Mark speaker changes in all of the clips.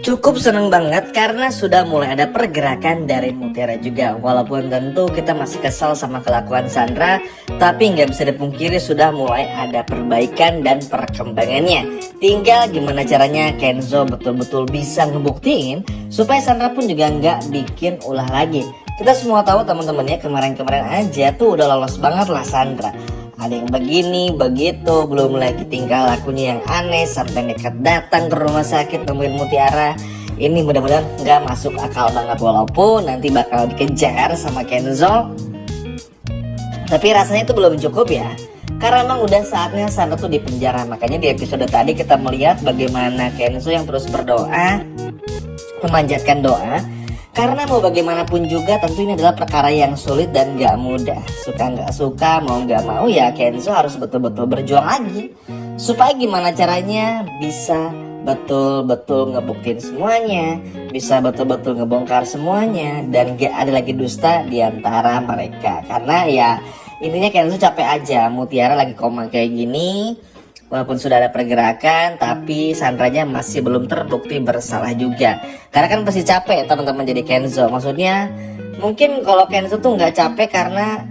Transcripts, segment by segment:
Speaker 1: Cukup seneng banget karena sudah mulai ada pergerakan dari Mutiara juga. Walaupun tentu kita masih kesal sama kelakuan Sandra, tapi nggak bisa dipungkiri sudah mulai ada perbaikan dan perkembangannya. Tinggal gimana caranya Kenzo betul-betul bisa ngebuktiin supaya Sandra pun juga nggak bikin ulah lagi. Kita semua tahu teman-temannya kemarin-kemarin aja tuh udah lolos banget lah Sandra. Ada yang begini, begitu, belum lagi tingkah lakunya yang aneh sampai nekat datang ke rumah sakit nemuin Mutiara. Ini mudah-mudahan nggak masuk akal banget, walaupun nanti bakal dikejar sama Kenzo. Tapi rasanya itu belum cukup ya, karena emang udah saatnya Sandra tuh dipenjara. Makanya di episode tadi kita melihat bagaimana Kenzo yang terus berdoa, memanjatkan doa. Karena mau bagaimanapun juga tentu ini adalah perkara yang sulit dan gak mudah. Suka gak suka, mau gak mau ya Kenzo harus betul-betul berjuang lagi. Supaya gimana caranya bisa betul-betul ngebuktiin semuanya, bisa betul-betul ngebongkar semuanya, dan gak ada lagi dusta di antara mereka. Karena ya intinya Kenzo capek aja, Mutiara lagi koma kayak gini. Walaupun sudah ada pergerakan, tapi Sandranya masih belum terbukti bersalah juga. Karena kan pasti capek teman-teman jadi Kenzo. Maksudnya mungkin kalau Kenzo tuh nggak capek karena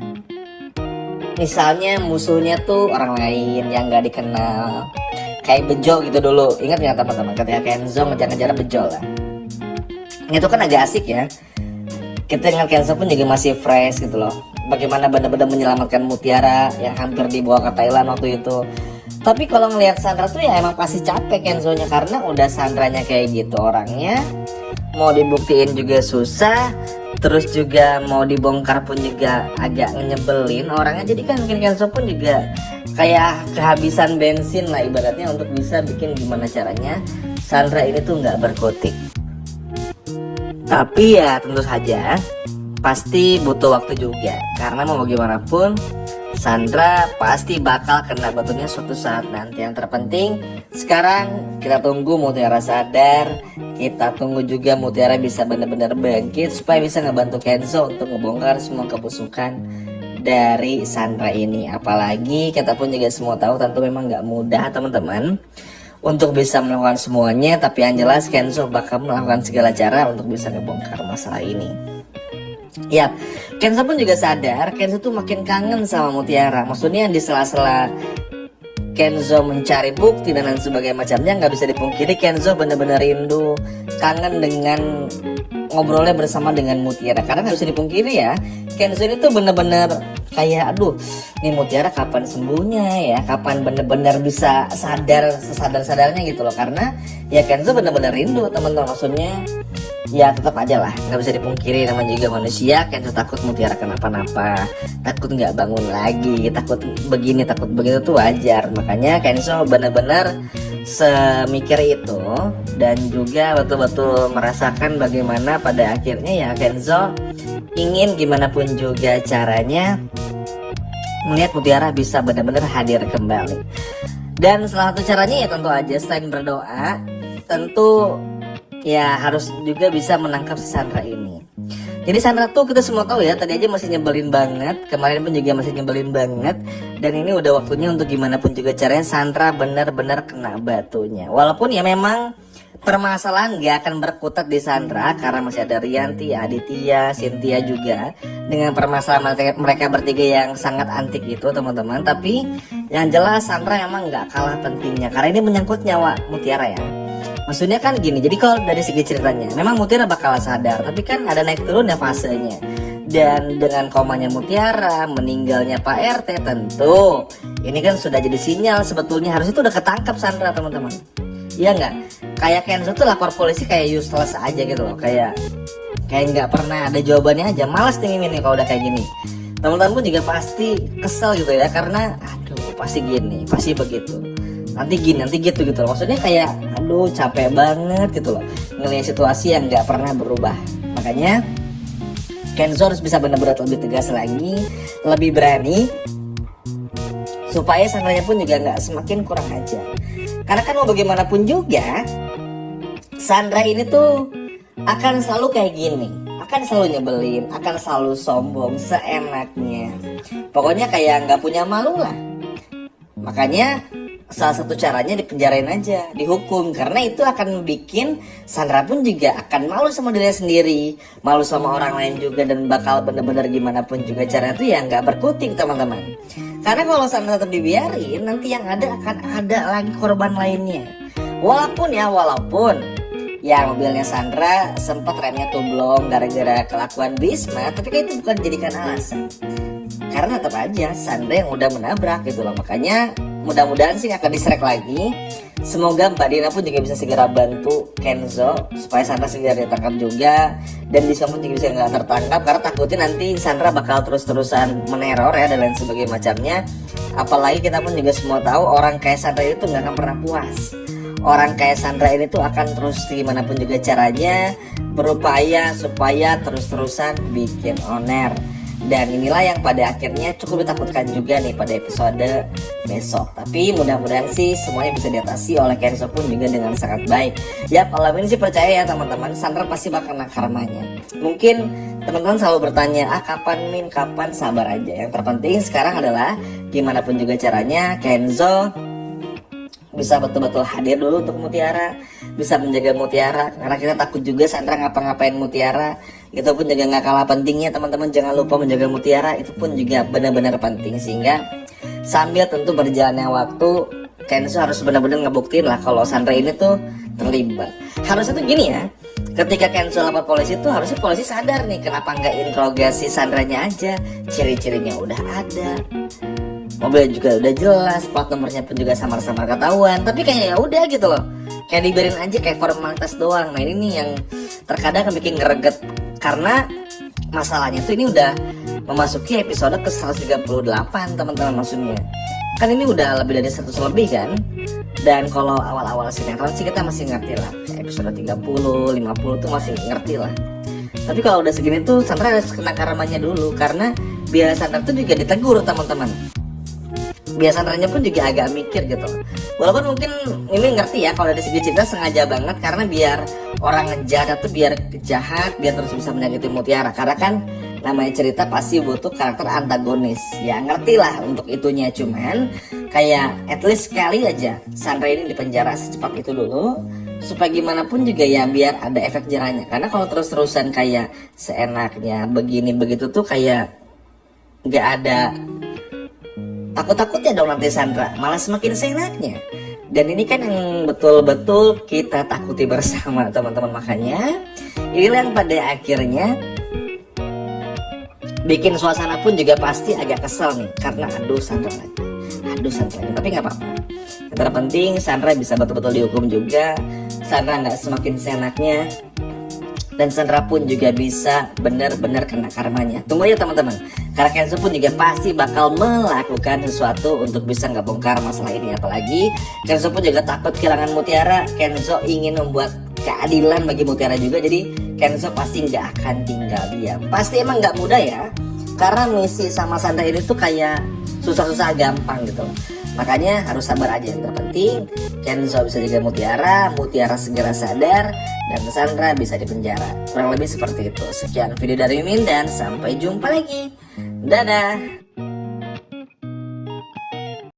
Speaker 1: misalnya musuhnya tuh orang lain yang nggak dikenal, kayak Bejo gitu dulu. Ingat nggak teman-teman ketika Kenzo ngejar-ngejar Bejo lah, itu kan agak asik ya. Kita ingat Kenzo pun juga masih fresh gitu loh. Bagaimana benar-benar menyelamatkan Mutiara yang hampir dibawa ke Thailand waktu itu. Tapi kalau ngelihat Sandra tuh ya emang pasti capek Kenzo-nya, karena udah Sandranya kayak gitu orangnya. Mau dibuktiin juga susah, terus juga mau dibongkar pun juga agak nyebelin orangnya. Jadi kan mungkin Kenzo pun juga kayak kehabisan bensin lah ibaratnya untuk bisa bikin gimana caranya Sandra ini tuh nggak berkutik. Tapi ya tentu saja pasti butuh waktu juga, karena mau bagaimanapun Sandra pasti bakal kena batunya suatu saat nanti. Yang terpenting sekarang kita tunggu Mutiara sadar, kita tunggu juga Mutiara bisa benar-benar bangkit supaya bisa ngebantu Kenzo untuk ngebongkar semua kebusukan dari Sandra ini. Apalagi kita pun juga semua tahu tentu memang nggak mudah teman-teman untuk bisa melakukan semuanya. Tapi yang jelas Kenzo bakal melakukan segala cara untuk bisa ngebongkar masalah ini. Ya, Kenzo pun juga sadar Kenzo tuh makin kangen sama Mutiara. Maksudnya di sela-sela Kenzo mencari bukti dan lain sebagainya macamnya, nggak bisa dipungkiri Kenzo bener-bener rindu, kangen dengan ngobrolnya bersama dengan Mutiara. Karena nggak bisa dipungkiri ya, Kenzo ini tuh bener-bener kayak aduh, nih Mutiara kapan sembuhnya ya, kapan bener-bener bisa sadar sesadar-sadarnya gitu loh. Karena ya Kenzo bener-bener rindu teman-teman. Maksudnya ya tetap aja lah, nggak bisa dipungkiri namanya juga manusia. Kenzo takut Mutiara kenapa-napa, takut nggak bangun lagi, takut begini takut begitu tuh wajar. Makanya Kenzo benar-benar semikir itu dan juga betul-betul merasakan bagaimana pada akhirnya ya Kenzo ingin gimana pun juga caranya melihat Mutiara bisa benar-benar hadir kembali. Dan salah satu caranya ya tentu aja selain berdoa, tentu ya harus juga bisa menangkap si Sandra ini. Jadi Sandra tuh kita semua tahu ya, tadi aja masih nyebelin banget, kemarin pun juga masih nyebelin banget. Dan ini udah waktunya untuk gimana pun juga caranya Sandra benar-benar kena batunya. Walaupun ya memang permasalahan gak akan berkutat di Sandra, karena masih ada Rianti, Aditya, Cynthia juga dengan permasalahan mereka bertiga yang sangat antik itu teman-teman. Tapi yang jelas Sandra memang gak kalah pentingnya, karena ini menyangkut nyawa Mutiara ya. Maksudnya kan gini, jadi kalau dari segi ceritanya memang Mutiara bakal sadar, tapi kan ada naik turun ya fasenya. Dan dengan komanya Mutiara, meninggalnya Pak RT, tentu ini kan sudah jadi sinyal sebetulnya harus itu udah ketangkap Sandra teman-teman. Iya nggak? Kayak Kenzo tuh lapor polisi kayak useless aja gitu loh, kayak nggak pernah ada jawabannya aja. Malas nih Mimin nih kalau udah kayak gini. Teman-teman pun juga pasti kesel gitu ya, karena aduh pasti gini, pasti begitu. Nanti gini, nanti gitu loh. Maksudnya kayak aduh capek banget gitu loh ngelihat situasi yang nggak pernah berubah. Makanya Kenzo harus bisa benar-benar lebih tegas lagi, lebih berani, supaya Sandranya pun juga nggak semakin kurang ajar. Karena kan mau bagaimanapun juga Sandra ini tuh akan selalu kayak gini, akan selalu nyebelin, akan selalu sombong seenaknya. Pokoknya kayak nggak punya malu lah. Makanya salah satu caranya dipenjarain aja, dihukum, karena itu akan bikin Sandra pun juga akan malu sama dirinya sendiri, malu sama orang lain juga, dan bakal bener-bener gimana pun juga caranya itu ya nggak berkutik teman-teman. Karena kalau Sandra tetap dibiarin, nanti yang ada akan ada lagi korban lainnya. Walaupun ya mobilnya Sandra sempat remnya tuh belum gara-gara kelakuan Bisma, tapi kan itu bukan dijadikan alasan. Karena tetap aja Sandra yang udah menabrak gitu loh. Makanya mudah-mudahan sih akan diserek lagi. Semoga Mbak Dina pun juga bisa segera bantu Kenzo supaya Sandra segera ditangkap juga, dan Bisma pun juga bisa nggak tertangkap, karena takutnya nanti Sandra bakal terus-terusan meneror ya dan lain sebagainya macamnya. Apalagi kita pun juga semua tahu orang kayak Sandra itu nggak akan pernah puas. Orang kayak Sandra ini tuh akan terus gimana pun juga caranya berupaya supaya terus-terusan bikin oner. Dan inilah yang pada akhirnya cukup ditakutkan juga nih pada episode besok. Tapi mudah-mudahan sih semuanya bisa diatasi oleh Kenzo pun juga dengan sangat baik. Ya kalau ini sih percaya ya teman-teman, Sandra pasti bakal kena karmanya. Mungkin teman-teman selalu bertanya, kapan Min, kapan? Sabar aja. Yang terpenting sekarang adalah gimana pun juga caranya Kenzo bisa betul-betul hadir dulu untuk Mutiara, bisa menjaga Mutiara, karena kita takut juga Sandra ngapa-ngapain Mutiara. Itu pun juga nggak kalah pentingnya teman-teman, jangan lupa menjaga Mutiara, itu pun juga benar-benar penting. Sehingga sambil tentu berjalannya waktu, Kenzo harus benar-benar ngebuktiin lah kalau Sandra ini tuh terlibat. Harusnya tuh gini ya, ketika Kenzo lapor polisi tuh harusnya polisi sadar nih, kenapa nggak interogasi Sandranya aja, ciri-cirinya udah ada, mobilnya juga udah jelas, plat nomornya pun juga samar-samar ketahuan. Tapi kayak ya udah gitu loh, kayak dibiarin aja kayak formalitas doang. Nah ini nih yang terkadang bikin ngereget, karena masalahnya tuh ini udah memasuki episode ke 138 teman-teman. Maksudnya kan ini udah lebih dari 100 lebih kan. Dan kalau awal-awal sinetron sih kita masih ngerti lah, kayak episode 30, 50 tuh masih ngerti lah. Tapi kalau udah segini tuh Sandra harus kena karmanya dulu, karena biar Sandra tuh juga ditegur teman-teman. Biar Sandranya pun juga agak mikir gitu. Walaupun mungkin ini ngerti ya kalau dari segi cerita sengaja banget, karena biar orang ngejahat tuh biar jahat, biar terus bisa menyakiti Mutiara. Karena kan namanya cerita pasti butuh karakter antagonis. Ya ngerti lah untuk itunya, cuman kayak at least sekali aja Sandra ini dipenjara secepat itu dulu, supaya gimana pun juga ya biar ada efek jerahnya. Karena kalau terus-terusan kayak seenaknya begini begitu tuh kayak nggak ada takut-takutnya dong nanti Sandra, malah semakin seenaknya. Dan ini kan yang betul-betul kita takuti bersama teman-teman. Makanya inilah yang pada akhirnya bikin suasana pun juga pasti agak kesel nih, karena aduh Sandra lagi. Tapi nggak apa-apa. Yang terpenting Sandra bisa betul-betul dihukum juga, Sandra nggak semakin seenaknya, dan Sandra pun juga bisa benar-benar kena karmanya. Tunggu aja teman-teman, karena Kenzo pun juga pasti bakal melakukan sesuatu untuk bisa ngebongkar masalah ini. Apalagi Kenzo pun juga takut kehilangan Mutiara. Kenzo ingin membuat keadilan bagi Mutiara juga, jadi Kenzo pasti nggak akan tinggal diam. Pasti emang nggak mudah ya, karena misi sama Sandra ini tuh kayak susah-susah gampang gitu. Makanya harus sabar aja. Yang terpenting Kenzo bisa jaga Mutiara, Mutiara segera sadar, dan Sandra bisa dipenjara. Kurang lebih seperti itu. Sekian video dari Min dan sampai jumpa lagi. Dadah.